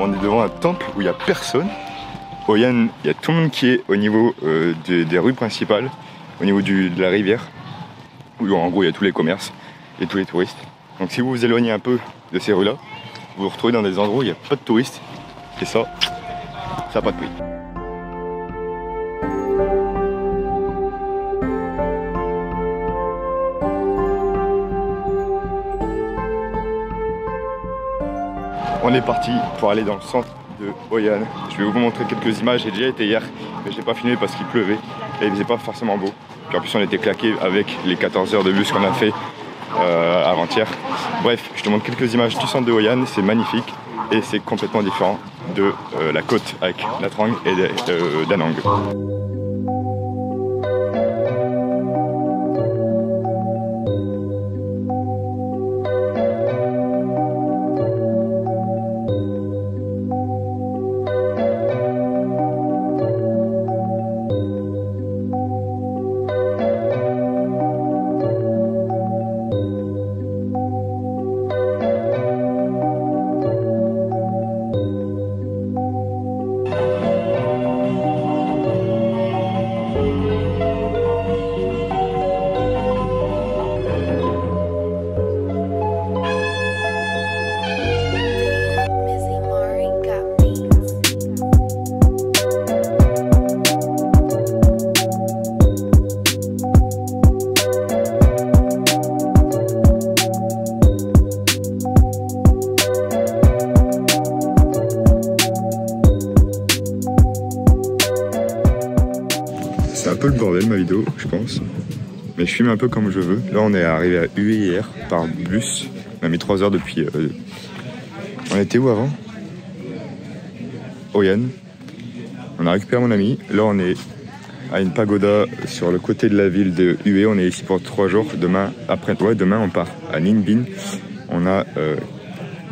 on est devant un temple où il n'y a personne. Hoi An, il y a tout le monde qui est au niveau des rues principales, au niveau de la rivière, où en gros il y a tous les commerces et tous les touristes. Donc si vous vous éloignez un peu de ces rues-là, vous vous retrouvez dans des endroits où il n'y a pas de touristes. Et ça n'a pas de prix. On est parti pour aller dans le centre de Hoi An. Je vais vous montrer quelques images. J'ai déjà été hier, mais je n'ai pas filmé parce qu'il pleuvait et il faisait pas forcément beau. Puis en plus on était claqué avec les 14 heures de bus qu'on a fait avant-hier. Bref, je te montre quelques images du centre de Hoi An. C'est magnifique et c'est complètement différent de la côte avec Nha Trang et Da Nang. C'est un peu le bordel ma vidéo, je pense. Mais je filme un peu comme je veux. Là on est arrivé à Hue hier par bus. On a mis 3 heures depuis... On était où avant? Hoi An. On a récupéré mon ami. Là on est à une pagoda sur le côté de la ville de Hue. On est ici pour 3 jours. Demain on part à Ninh Binh. On a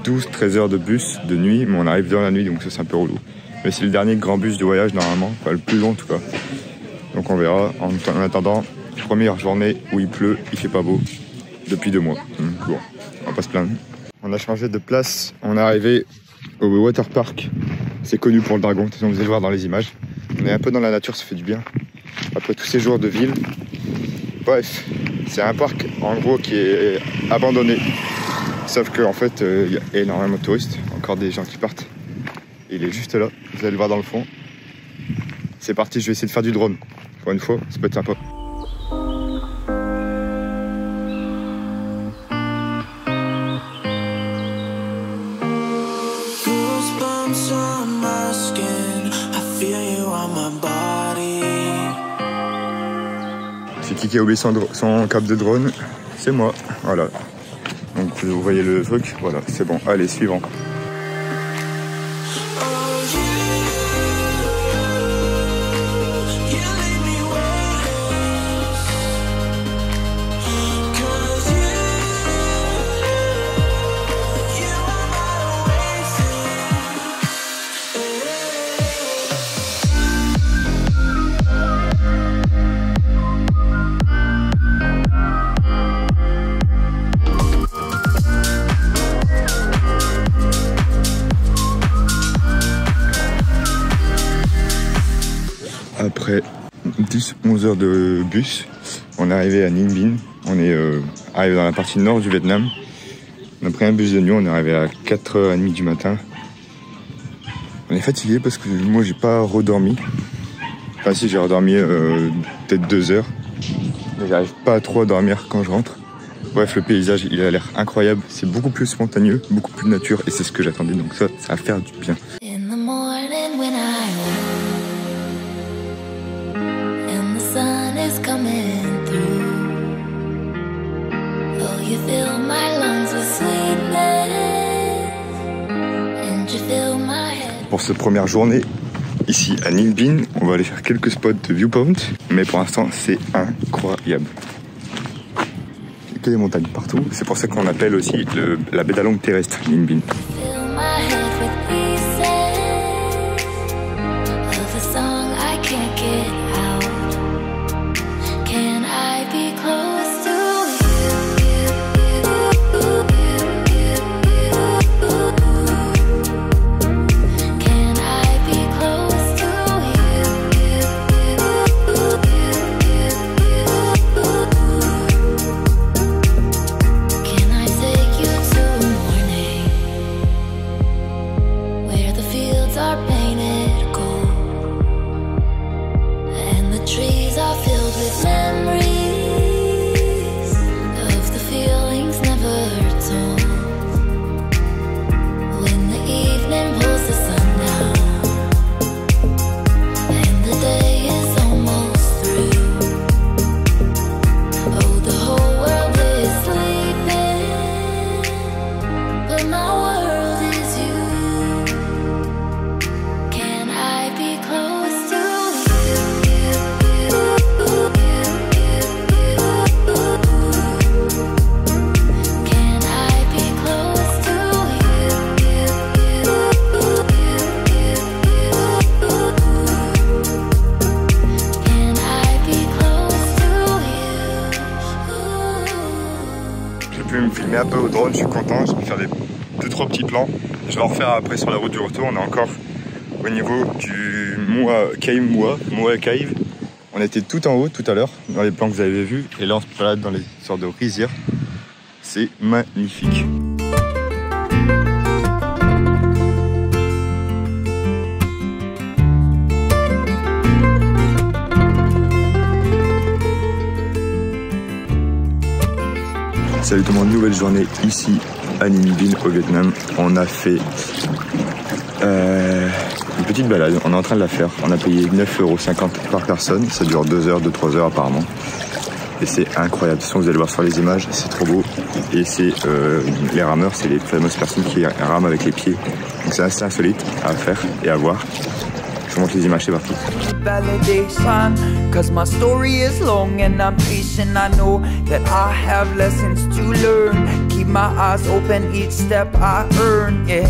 12-13 heures de bus de nuit, mais on arrive dans la nuit, donc ça c'est un peu relou. Mais c'est le dernier grand bus de voyage normalement, enfin le plus long en tout cas. Donc on verra. En attendant, première journée où il pleut, il fait pas beau depuis 2 mois. Bon, on va pas se plaindre. On a changé de place, on est arrivé au water park. C'est connu pour le dragon, de toute façon vous allez le voir dans les images. On est un peu dans la nature, ça fait du bien. Après tous ces jours de ville. Bref, c'est un parc en gros qui est abandonné. Sauf qu'en fait, il y a énormément de touristes, encore des gens qui partent. Il est juste là, vous allez le voir dans le fond. C'est parti, je vais essayer de faire du drone. Pour une fois, ça peut être sympa. C'est qui a oublié son câble de drone? C'est moi, voilà. Donc vous voyez le truc, voilà, c'est bon. Allez, suivant. Après 10-11 heures de bus, on est arrivé à Ninh Binh. On est arrivé dans la partie nord du Vietnam. On a pris un bus de nuit, on est arrivé à 4h30 du matin. On est fatigué parce que moi j'ai pas redormi. Enfin si, j'ai redormi peut-être 2 heures. Mais j'arrive pas trop à dormir quand je rentre. Bref, le paysage il a l'air incroyable. C'est beaucoup plus spontané, beaucoup plus nature et c'est ce que j'attendais. Donc ça va faire du bien. Pour cette première journée, ici à Ninh Binh, on va aller faire quelques spots de viewpoint, mais pour l'instant c'est incroyable. Il y a que des montagnes partout, c'est pour ça qu'on appelle aussi la baie d'Along terrestre, Ninh Binh. mis un peu au drone, je suis content, je vais faire des 2-3 petits plans. Je vais en refaire après sur la route du retour. On est encore au niveau du Moa Cave. On était tout en haut tout à l'heure, dans les plans que vous avez vus. Et là on se balade dans les sortes de rizières. C'est magnifique. Salut tout le monde, nouvelle journée ici à Ninh Bình au Vietnam. On a fait une petite balade, on est en train de la faire. On a payé 9,50 € par personne, ça dure 2 heures, 2-3 heures apparemment. Et c'est incroyable, de toute façon vous allez voir sur les images, c'est trop beau. Et c'est les rameurs, c'est les fameuses personnes qui rament avec les pieds. Donc c'est assez insolite à faire et à voir. Je vous montre les images, c'est parti. Validation, cause my story is long and I'm patient. I know that I have lessons to learn. Keep my eyes open each step I earn, yeah.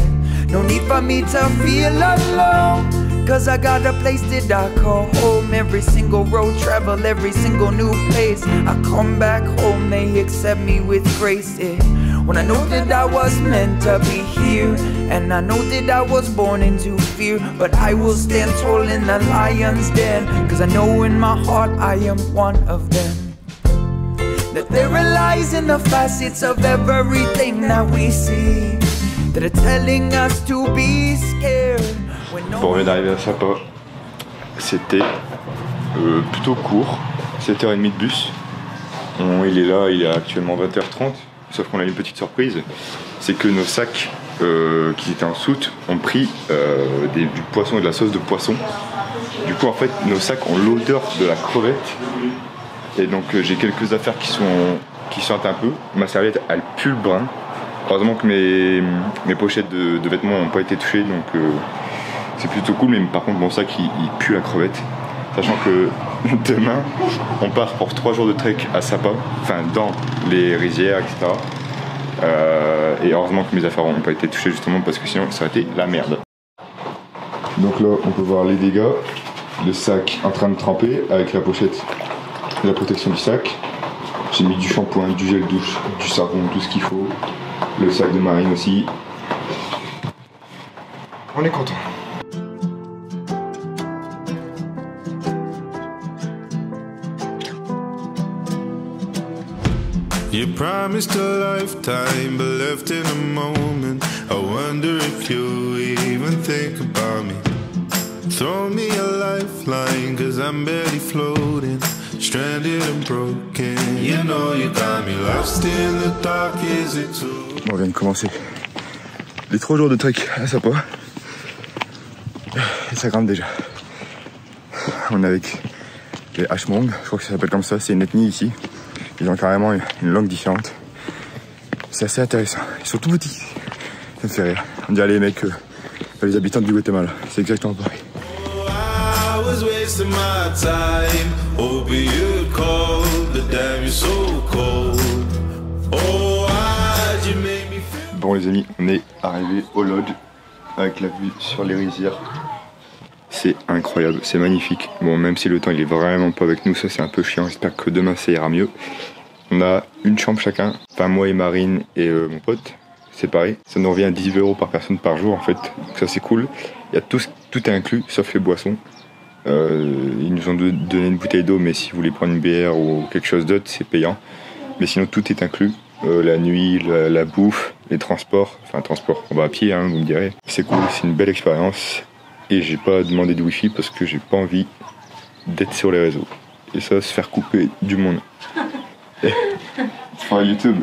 No need for me to feel alone, cause I got a place that I call home. Every single road travel, every single new place I come back home, they accept me with grace, yeah. When I know that I was meant to be here, and I know that I was born into fear, but I will stand tall in the lion's den, cause I know in my heart I am one of them. That there are lies in the facets of everything that we see, that are telling us to be scared. Bon, on vient d'arriver à Sapa. C'était plutôt court, 7h30 de bus. Il est là, il est actuellement 20h30. Sauf qu'on a une petite surprise, c'est que nos sacs qui étaient en soute ont pris du poisson et de la sauce de poisson. Du coup en fait nos sacs ont l'odeur de la crevette. Et donc j'ai quelques affaires qui sentent un peu. Ma serviette elle pue le brun. Heureusement que mes pochettes de vêtements n'ont pas été touchées, donc c'est plutôt cool. Mais par contre mon sac il pue la crevette. Sachant que demain, on part pour 3 jours de trek à Sapa, enfin dans les rizières, etc. Et heureusement que mes affaires n'ont pas été touchées justement parce que sinon ça aurait été la merde. Donc là, on peut voir les dégâts, le sac en train de tremper avec la pochette et la protection du sac. J'ai mis du shampoing, du gel douche, du savon, tout ce qu'il faut. Le sac de marine aussi. On est content. You promised a lifetime, but left in a moment. I wonder if you even think about me. Throw me a lifeline, cause I'm barely floating, stranded and broken. You know you got me lost in the dark, is it too? On vient de commencer les 3 jours de trek à Sapa. Et ça grimpe déjà. On est avec les Hmong, je crois que ça s'appelle comme ça, c'est une ethnie ici. Ils ont carrément une langue différente. C'est assez intéressant. Ils sont tout petits. Ça me fait rire. On dirait les mecs, les habitants du Guatemala. C'est exactement pareil. Bon les amis, on est arrivé au lodge avec la vue sur les rizières. C'est incroyable, c'est magnifique. Bon, même si le temps il est vraiment pas avec nous, ça c'est un peu chiant. J'espère que demain ça ira mieux. On a une chambre chacun, enfin moi et Marine et mon pote, séparés. Ça nous revient à 18 € par personne par jour en fait. Donc ça c'est cool. Il y a tout est inclus, sauf les boissons. Ils nous ont donné une bouteille d'eau, mais si vous voulez prendre une bière ou quelque chose d'autre, c'est payant. Mais sinon tout est inclus. La nuit, la bouffe, les transports. Enfin transport, on va à pied, hein, vous me direz. C'est cool, c'est une belle expérience. Et j'ai pas demandé de wifi parce que j'ai pas envie d'être sur les réseaux. Et ça, se faire couper du monde. Sur YouTube.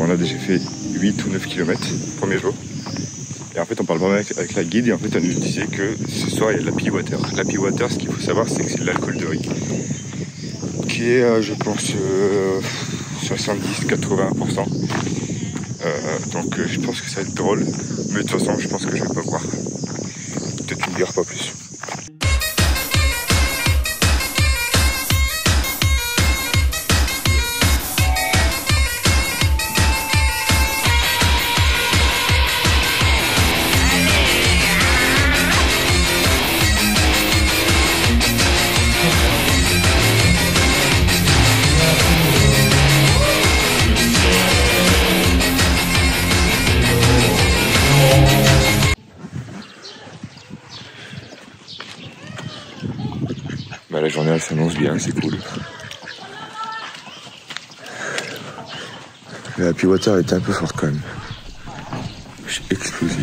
on a déjà fait 8 ou 9 km le premier jour. Et en fait, on parle vraiment avec la guide et en fait, elle nous disait que ce soir, il y a de l'Happy Water. L'Happy Water, ce qu'il faut savoir, c'est que c'est de l'alcool de riz. Qui est, je pense, 70-80%. Donc, je pense que ça va être drôle. Mais de toute façon, je pense que je vais pas boire. Peut-être une bière, pas plus. Bah, la journée elle s'annonce bien, c'est cool. La Happy Water était un peu forte quand même. J'ai explosé.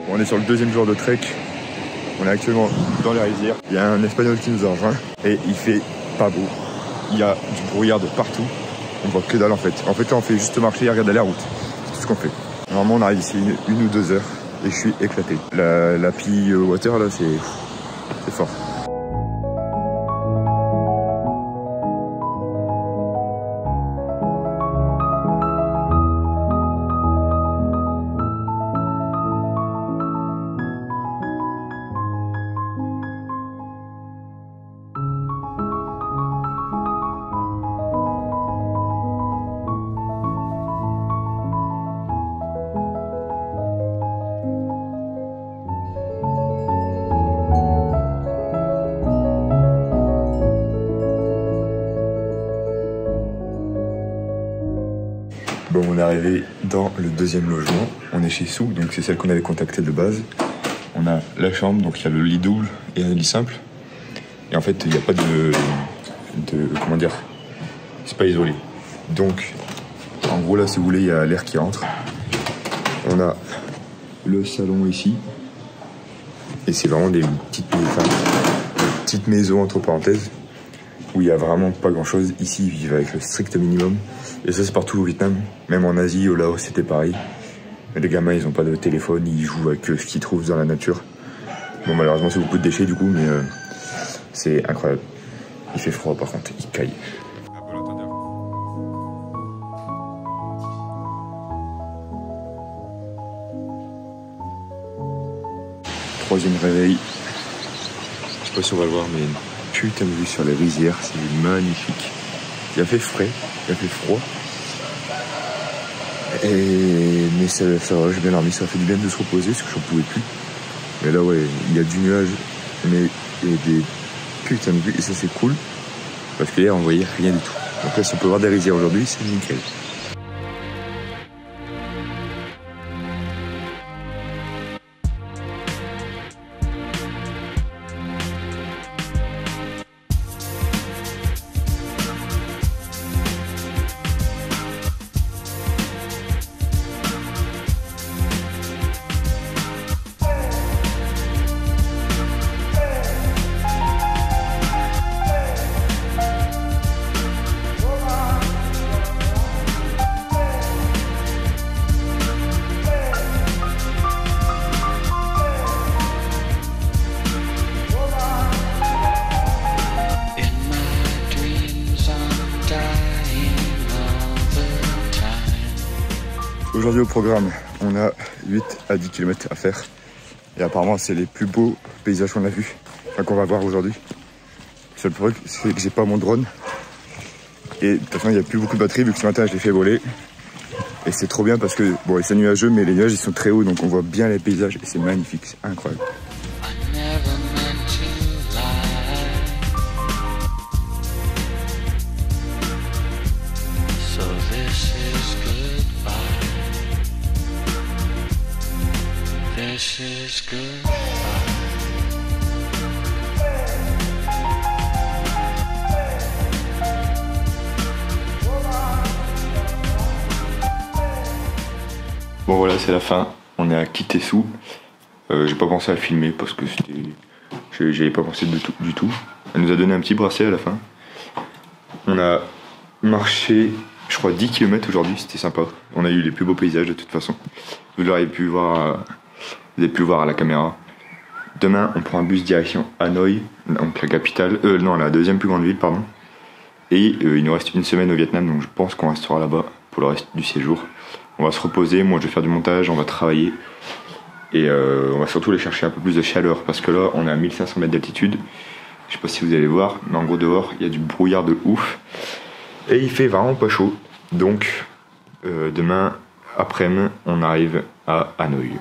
On est sur le deuxième jour de trek. On est actuellement dans les rizières. Il y a un Espagnol qui nous a rejoint et il fait pas beau. Il y a du brouillard de partout. On voit que dalle en fait. En fait là on fait juste marcher et regarder la route. C'est tout ce qu'on fait. Normalement on arrive ici une ou 2 heures et je suis éclaté. La Happy Water là c'est fort. Bon, on est arrivé dans le deuxième logement. On est chez Sou, donc c'est celle qu'on avait contactée de base. On a la chambre, donc il y a le lit double et un lit simple. Et en fait, il n'y a pas de comment dire, c'est pas isolé. Donc, en gros là, si vous voulez, il y a l'air qui rentre. On a le salon ici. Et c'est vraiment des petites maisons entre parenthèses où il n'y a vraiment pas grand chose. Ici, ils vivent avec le strict minimum. Et ça, c'est partout au Vietnam. Même en Asie, au Laos, c'était pareil. Mais les gamins, ils n'ont pas de téléphone, ils jouent avec ce qu'ils trouvent dans la nature. Bon, malheureusement, c'est beaucoup de déchets du coup, mais c'est incroyable. Il fait froid par contre, il caille. Troisième réveil. Je sais pas si on va le voir, mais une putain de vue sur les rizières, c'est magnifique. Il a fait frais, il a fait froid. Mais ça va, j'ai bien dormi, ça fait du bien de se reposer parce que j'en pouvais plus. Mais là ouais, il y a du nuage, mais il y a des putains de vues et ça c'est cool. Parce que hier on voyait rien du tout. Donc là si on peut voir des rizières aujourd'hui, c'est nickel. Aujourd'hui au programme, on a 8 à 10 km à faire. Et apparemment c'est les plus beaux paysages qu'on a vus, enfin qu'on va voir aujourd'hui. Le seul problème c'est que j'ai pas mon drone. Et de toute façon il n'y a plus beaucoup de batterie vu que ce matin je l'ai fait voler. Et c'est trop bien parce que bon c'est nuageux mais les nuages ils sont très hauts donc on voit bien les paysages et c'est magnifique, c'est incroyable. Bon voilà c'est la fin, on est à Kitesou. J'ai pas pensé à filmer parce que j'avais pas pensé du tout. Elle nous a donné un petit bracelet à la fin. On a marché, je crois, 10 km aujourd'hui, c'était sympa. On a eu les plus beaux paysages de toute façon. Vous avez pu voir à la caméra. Demain, on prend un bus direction Hanoï, donc la capitale, la deuxième plus grande ville, pardon. Et il nous reste une semaine au Vietnam, donc je pense qu'on restera là-bas pour le reste du séjour. On va se reposer, moi je vais faire du montage, on va travailler. Et on va surtout aller chercher un peu plus de chaleur, parce que là, on est à 1500 mètres d'altitude. Je sais pas si vous allez voir, mais en gros dehors, il y a du brouillard de ouf. Et il fait vraiment pas chaud. Donc, demain après-midi, on arrive à Hanoï.